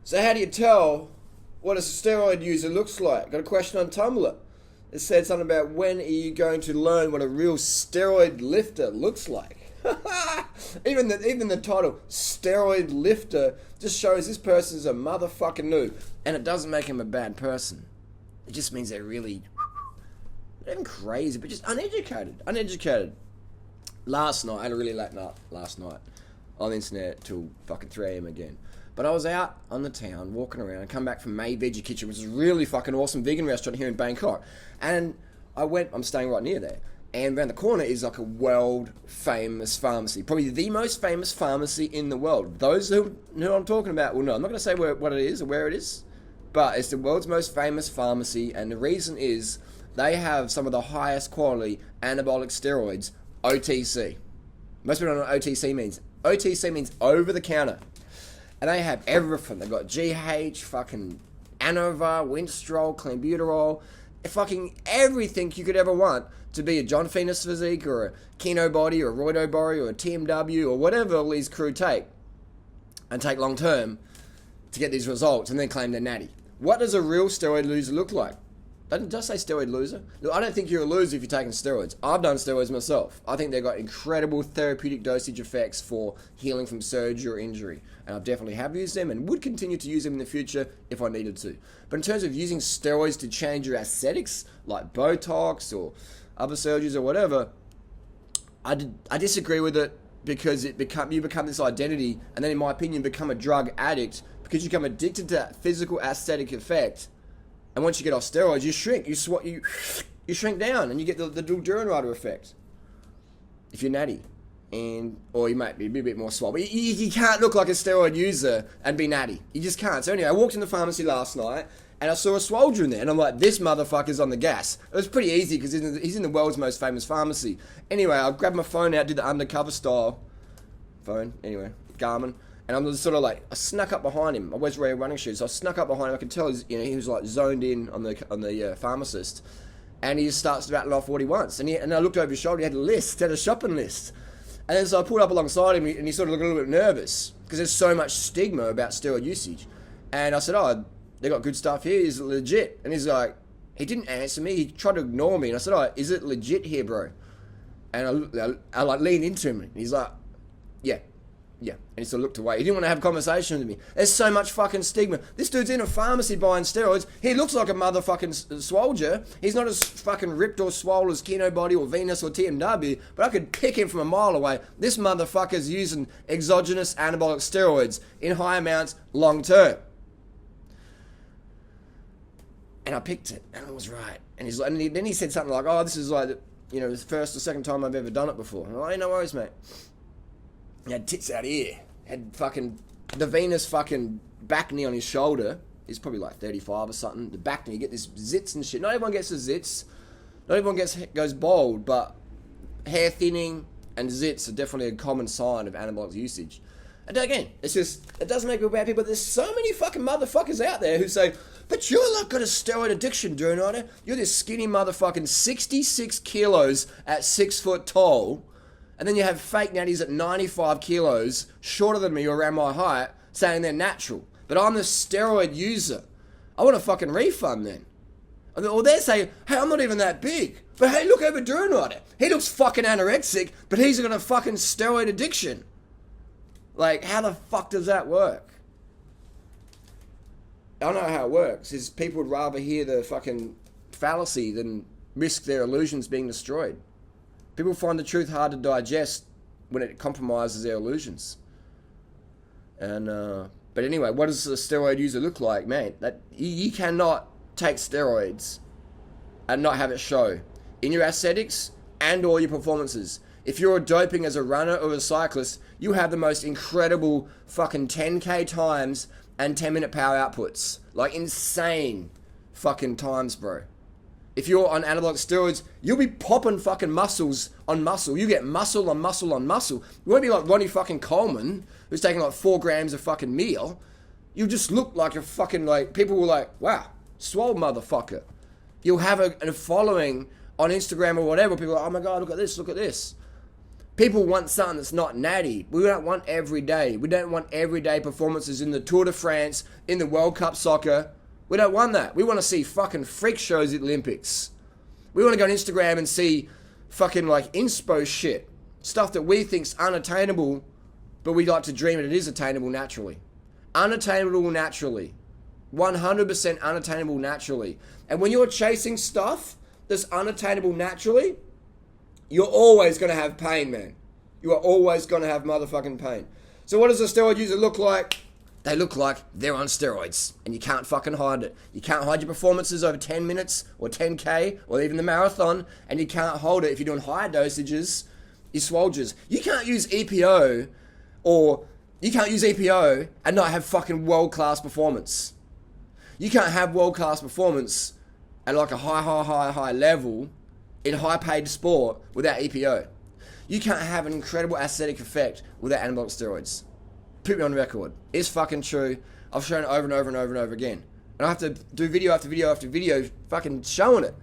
So how do you tell what a steroid user looks like? Got a question on Tumblr. It said something about when are you going to learn what a real steroid lifter looks like? even the title, steroid lifter, just shows this person's a motherfucking noob. And it doesn't make him a bad person. It just means they're really, not even crazy, but just uneducated. Last night, I had a really late night last night on the internet till fucking 3 a.m. again. But I was out on the town, walking around, and come back from May Veggie Kitchen, which is a really fucking awesome vegan restaurant here in Bangkok. And I'm staying right near there. And around the corner is like a world-famous pharmacy. Probably the most famous pharmacy in the world. Those who I'm talking about will know. I'm not going to say what it is or where it is. But it's the world's most famous pharmacy. And the reason is they have some of the highest quality anabolic steroids, OTC. Most people don't know what OTC means. OTC means over-the-counter. And they have everything. They've got GH, fucking Anova, Winstrol, Clenbuterol, fucking everything you could ever want to be a John Phoenix physique or a Kino body or a Roido body or a TMW or whatever all these crew take and take long term to get these results and then claim they're natty. What does a real steroid loser look like? Did I say steroid loser? Look, I don't think you're a loser if you're taking steroids. I've done steroids myself. I think they've got incredible therapeutic dosage effects for healing from surgery or injury. And I definitely have used them and would continue to use them in the future if I needed to. But in terms of using steroids to change your aesthetics, like Botox or other surgeries or whatever, I disagree with it because you become this identity and then, in my opinion, become a drug addict because you become addicted to that physical aesthetic effect. And once you get off steroids, you shrink. You shrink down, and you get the durianrider effect. If you're natty, or you might be a bit more swole, but you can't look like a steroid user and be natty. You just can't. So anyway, I walked in the pharmacy last night, and I saw a swolger in there, and I'm like, this motherfucker's on the gas. It was pretty easy because he's in the world's most famous pharmacy. Anyway, I grabbed my phone out, did the undercover style phone. Anyway, Garmin. And I'm just sort of like, I snuck up behind him. I was wearing running shoes, so I snuck up behind him. I could tell he was like zoned in on the pharmacist, and he just starts rattling off what he wants. And I looked over his shoulder. He had a shopping list. And then so I pulled up alongside him, and he sort of looked a little bit nervous because there's so much stigma about steroid usage. And I said, "Oh, they got good stuff here. Is it legit?" And he's like, he didn't answer me. He tried to ignore me. And I said, "Oh, is it legit here, bro?" And I like leaned into him, and he's like, "Yeah." Yeah, and he sort of looked away. He didn't want to have a conversation with me. There's so much fucking stigma. This dude's in a pharmacy buying steroids. He looks like a motherfucking swolger. He's not as fucking ripped or swole as Kino Body or Venus or TMW, but I could pick him from a mile away. This motherfucker's using exogenous anabolic steroids in high amounts long term. And I picked it, and it was right. And he's like, then he said something like, "Oh, this is like, the first or second time I've ever done it before." And I'm like, "Hey, no worries, mate." He had tits out here. Had fucking the Venus fucking back knee on his shoulder. He's probably like 35 or something. The back knee, you get this zits and shit. Not everyone gets the zits. Not everyone goes bald, but hair thinning and zits are definitely a common sign of anabolic usage. And again, it doesn't make people bad people. There's so many fucking motherfuckers out there who say, "But you're not got a steroid addiction, durianrider. You're this skinny motherfucking 66 kilos at 6 foot tall." And then you have fake natties at 95 kilos, shorter than me or around my height, saying they're natural. But I'm the steroid user. I want a fucking refund then. Or they're saying, "Hey, I'm not even that big. But hey, look over durianrider. He looks fucking anorexic, but he's got a fucking steroid addiction." Like, how the fuck does that work? I know how it works. Is people would rather hear the fucking fallacy than risk their illusions being destroyed. People find the truth hard to digest when it compromises their illusions. And but anyway, what does a steroid user look like, mate? That you cannot take steroids and not have it show in your aesthetics and all your performances. If you're doping as a runner or a cyclist, you have the most incredible fucking 10k times and 10-minute power outputs. Like insane fucking times, bro. If you're on anabolic steroids, you'll be popping fucking muscles on muscle. You get muscle on muscle on muscle. You won't be like Ronnie fucking Coleman, who's taking like 4 grams of fucking meal. You just look like a fucking like, people will like, "Wow, swole motherfucker." You'll have a following on Instagram or whatever. People are like, "Oh my God, look at this, look at this." People want something that's not natty. We don't want every day. We don't want everyday performances in the Tour de France, in the World Cup soccer. We don't want that. We want to see fucking freak shows at the Olympics. We want to go on Instagram and see fucking like inspo shit. Stuff that we think's unattainable, but we like to dream it is attainable naturally. Unattainable naturally. 100% unattainable naturally. And when you're chasing stuff that's unattainable naturally, you're always going to have pain, man. You are always going to have motherfucking pain. So what does a steroid user look like? They look like they're on steroids, and you can't fucking hide it. You can't hide your performances over 10 minutes or 10K or even the marathon, and you can't hold it if you're doing higher dosages, your swolgers. You can't use EPO and not have fucking world-class performance. You can't have world-class performance at like a high level in high-paid sport without EPO. You can't have an incredible aesthetic effect without anabolic steroids. Put me on record. It's fucking true. I've shown it over and over and over and over again. And I have to do video after video after video fucking showing it.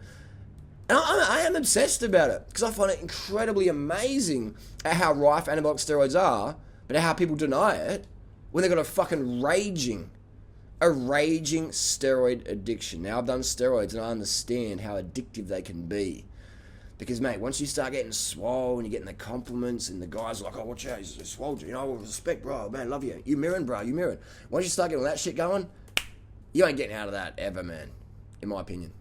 And I am obsessed about it because I find it incredibly amazing at how rife anabolic steroids are, but how people deny it when they've got a fucking raging steroid addiction. Now, I've done steroids and I understand how addictive they can be. Because, mate, once you start getting swole and you're getting the compliments and the guys are like, oh, watch out, he's swole, you know, respect, bro, man, love you. You mirroring, bro, you mirroring. Once you start getting all that shit going, you ain't getting out of that ever, man, in my opinion.